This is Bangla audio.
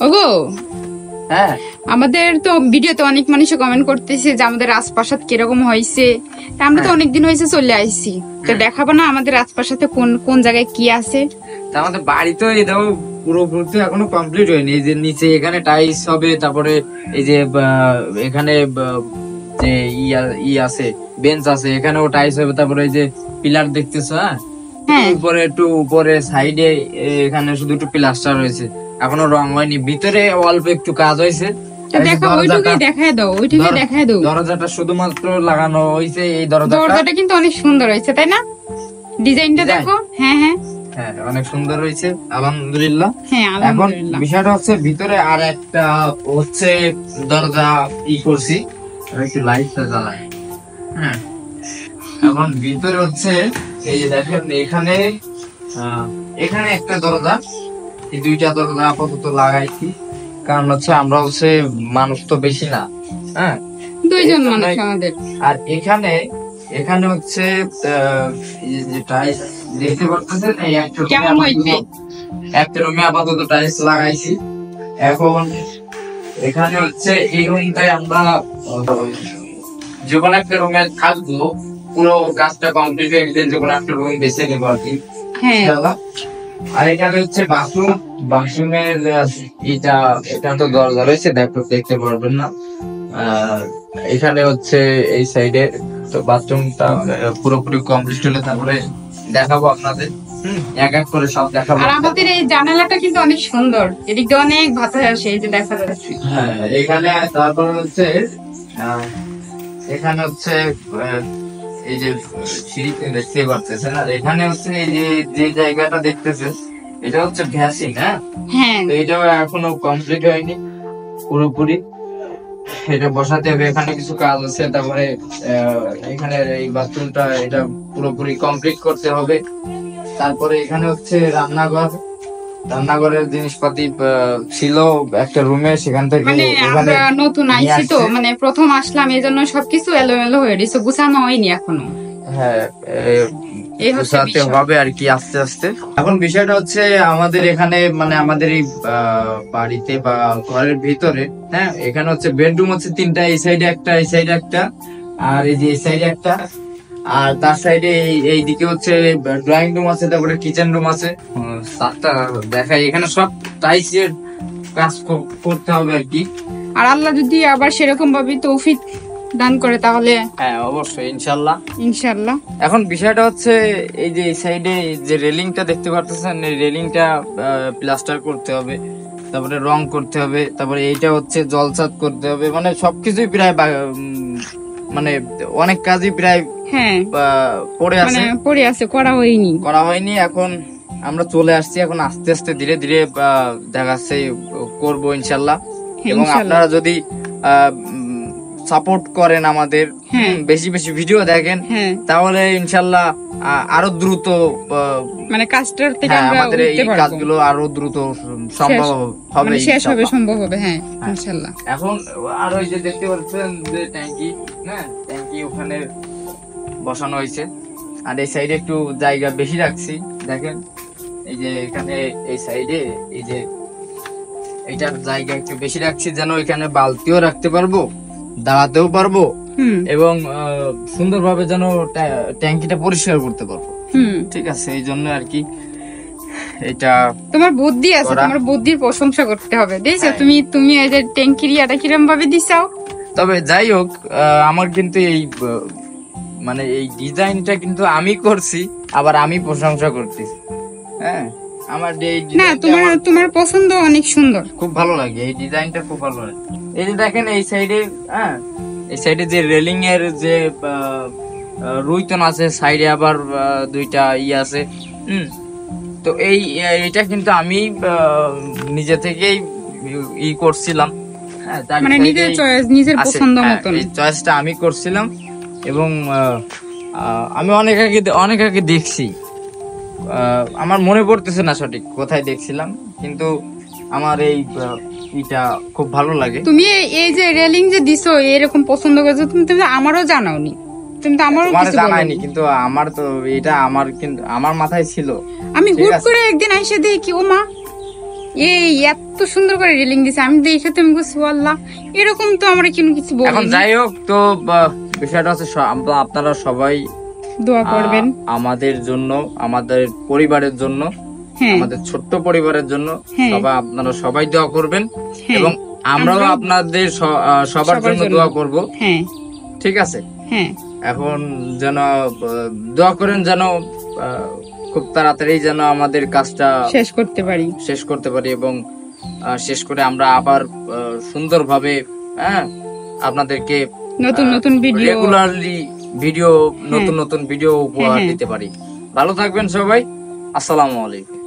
ওগো হ্যাঁ, আমাদের তো ভিডিওতে অনেক মানুষ কমেন্ট করতেছে যে আমাদের রাজপ্রাসাদ কিরকম হয়েছে। আমরা তো অনেকদিন হয়েছে চলে আইছি, তো দেখাবো না আমাদের রাজপ্রাসাদে কোন কোন জায়গায় কি আছে। আমাদের বাড়ি তো এটাও পুরোপুরি এখনো কমপ্লিট হয়নি। এই যে নিচে এখানে টাইলস হবে, তারপরে এই যে এখানে যে ই আছে বেঞ্চ আছে, এখানেও টাইলস হবে। তারপরে এই যে পিলার দেখতেছো, হ্যাঁ উপরে একটু উপরে সাইডে এখানে শুধু একটু প্লাস্টার হয়েছে, এখনো রং হয়নি। ভিতরে অল্প একটু কাজ হয়েছে। দরজাটা শুধুমাত্র লাগানো হয়েছে। এই দরজাটা কিন্তু অনেক সুন্দর হয়েছে, তাই না? ডিজাইনটা দেখো। হ্যাঁ হ্যাঁ হ্যাঁ, অনেক সুন্দর হয়েছে আলহামদুলিল্লাহ। হ্যাঁ, এখন বিষয়টা হচ্ছে ভিতরে আর একটা হচ্ছে দরজা করছি, একটু লাইটটা জ্বালায়। হ্যাঁ, এখন ভিতরে হচ্ছে এই যে দেখেন এখানে এখানে একটা দরজা, এই দুইটা দরজা আপাতত লাগাইছি। কারণ হচ্ছে আমরা হচ্ছে মানুষ তো বেশি না, হ্যাঁ দুইজন মানুষ আমাদের। আর এখানে এখানে হচ্ছে যে টাইলস দেখতে পাচ্ছেন, এই একটা রুমে আপাতত টাইলস লাগাইছি। এখন এখানে হচ্ছে এই রুমটাই আমরা যে কোনো একটা রুমে থাকবো। পুরো কাজটা কমপ্লিট হয়ে গেলে যে কোনো একটা রুম বেছে নেবো আর কি। আর এখানে হচ্ছে বাথরুম। বাথরুমের এটা তো দরজা রয়েছে, দেখতে পারবেন না। এখানে হচ্ছে এই সাইডে তো বাথরুমটা পুরোপুরি কমপ্লিট হলে তারপরে দেখাবো আপনাদের। এক এক করে সব দেখাবো। আর আমাদের এই জানালাটা কিন্তু অনেক সুন্দর, এদিকে অনেক বাতাস আসে, এই যে দেখা যাচ্ছে। হ্যাঁ, এখানে তারপর হচ্ছে এখানে হচ্ছে এই যে সিঁড়িতে দেখতে পারতেছেন। আর এখানে হচ্ছে এই যে জায়গাটা দেখতেছেন, এটা হচ্ছে ভ্যাসিং। হ্যাঁ, তো এটাও এখনো কমপ্লিট হয়নি পুরোপুরি, এটা বসাতে হবে। এখানে কিছু কাজ আছে। তারপরে এখানে এই বাথরুমটা এটা পুরোপুরি কমপ্লিট করতে হবে। তারপরে এখানে হচ্ছে রান্নাঘরের জিনিসপাতি ছিল একটা রুমে, সেখান থেকে আমরা নতুন আইছি তো, মানে প্রথম আসলাম, এই জন্য সবকিছু এলোমেলো হয়ে গেছে, গুছানো হয়নি এখনো। হ্যাঁ, গুছাতে হবে আর কি আস্তে আস্তে। এখন বিষয়টা হচ্ছে আমাদের এখানে মানে আমাদের এই বাড়িতে বা ঘরের ভিতরে, হ্যাঁ এখানে হচ্ছে বেডরুম হচ্ছে তিনটা, এই সাইডে একটা, এই সাইডে একটা, আর এই যে এই সাইডে একটা, আর তার সাইডে এই দিকে হচ্ছে ড্রয়িং রুম আছে, তারপরে কিচেন রুম আছে। সাতটা দেখাই, এখানে সব টাইলসের কাজ করতে হবে আর কি। আর আল্লাহ যদি আবার সেরকম ভাবে তৌফিক দান করে তাহলে হ্যাঁ অবশ্যই ইনশাল্লাহ ইনশাল্লাহ। এখন বিষয়টা হচ্ছে এই যে এই সাইডে যে রেলিংটা দেখতে পারতেছেন, এই রেলিংটা প্লাস্টার করতে হবে, তারপরে রং করতে হবে, তারপরে এইটা হচ্ছে জলছাদ করতে হবে। মানে সবকিছুই প্রায় মানে অনেক কাজই প্রায় পড়ে আছে, করা হয়নি। এখন আমরা চলে আসছি, এখন আস্তে আস্তে ধীরে ধীরে দেখা যাচ্ছে করবো ইনশাল্লাহ। এবং আপনারা যদি সাপোর্ট করেন আমাদের, বেশি বেশি ভিডিও দেখেন, তাহলে ইনশাল্লাহ আরো দ্রুত মানে কাজটার থেকে আমাদের এই কাজগুলো আরো দ্রুত সম্ভব হবে, শেষ হবে, সম্ভব হবে। হ্যাঁ ইনশাল্লাহ। এখন আর ওই যে দেখতে পাচ্ছেন যে ট্যাঙ্কি, ট্যাঙ্কি ওখানে বসানো হয়েছে। আর এই সাইডে একটু জায়গা বেশি রাখছি, দেখেন এই যে এখানে এই সাইডে এই যে এইটার জায়গা একটু বেশি রাখছি, যেন এখানে বালতিও রাখতে পারবো, দাঁড়াতেও পারবো, এবং সুন্দরভাবে যেন ট্যাঙ্কিটা পরিষ্কার করতে পারবো। ঠিক আছে, এই জন্য আর কি। এটা তোমার বুদ্ধি আছে, তোমার বুদ্ধির প্রশংসা করতে হবে। দেখছো তুমি এই যে ট্যাঙ্কির ইয়াটা কিরম ভাবে দিছাও। তবে যাই হোক, আমার কিন্তু এই মানে এই ডিজাইনটা কিন্তু আমি করছি, আবার আমি প্রশংসা করতেছি। হ্যাঁ, আমার তোমার পছন্দ অনেক সুন্দর, খুব ভালো লাগে এই ডিজাইনটা, খুব ভালো লাগে। এই যে দেখেন এই সাইডে, এই সাইডে যে রেলিং এর যে রুইতন আছে, সাইডে আবার দুইটা আছে। তো এইটা কিন্তু আমি নিজে থেকেই করছিলাম। মানে নিজের পছন্দ মতন এই চয়েসটা আমি করছিলাম। এবং আমি অনেক আগে দেখছি, আমার মনে পড়তেছে না সঠিক কোথায় দেখছিলাম, কিন্তু আমার এইটা খুব ভালো লাগে। তুমি এই যে রেলিং যে দিছো এরকম পছন্দ করেছো, তুমি আমারও জানাওনি, তুমি তো আমারও কিছু জানাইনি, কিন্তু আমার তো এটা কিন্তু আমার মাথায় ছিল। আমি হুট করে একদিন এসে দেখি ও মা এই এত সুন্দর করে রেলিং দিছে, আমি দেখে তো আমি বলছি আল্লাহ এরকম তো আমরা কিন্তু কিছু এখন বলিনি। যাই হোক, তো বিষয়টা হচ্ছে আপনারা সবাই দোয়া করবেন আমাদের জন্য, আমাদের পরিবারের জন্য, হ্যাঁ আমাদের ছোট্ট পরিবারের জন্য হ্যাঁ। আপনারা সবাই দোয়া করবেন হ্যাঁ। এবং আমরাও আপনাদের সবার জন্য দোয়া করব। হ্যাঁ ঠিক আছে? হ্যাঁ এখন যেন দোয়া করেন যেন খুব তাড়াতাড়ি যেন আমাদের কাজটা শেষ করতে পারি এবং শেষ করে আমরা আবার সুন্দরভাবে আপনাদেরকে নতুন ভিডিও রেগুলারলি নতুন ভিডিও উপহার দিতে পারি। ভালো থাকবেন সবাই। আসসালামু আলাইকুম।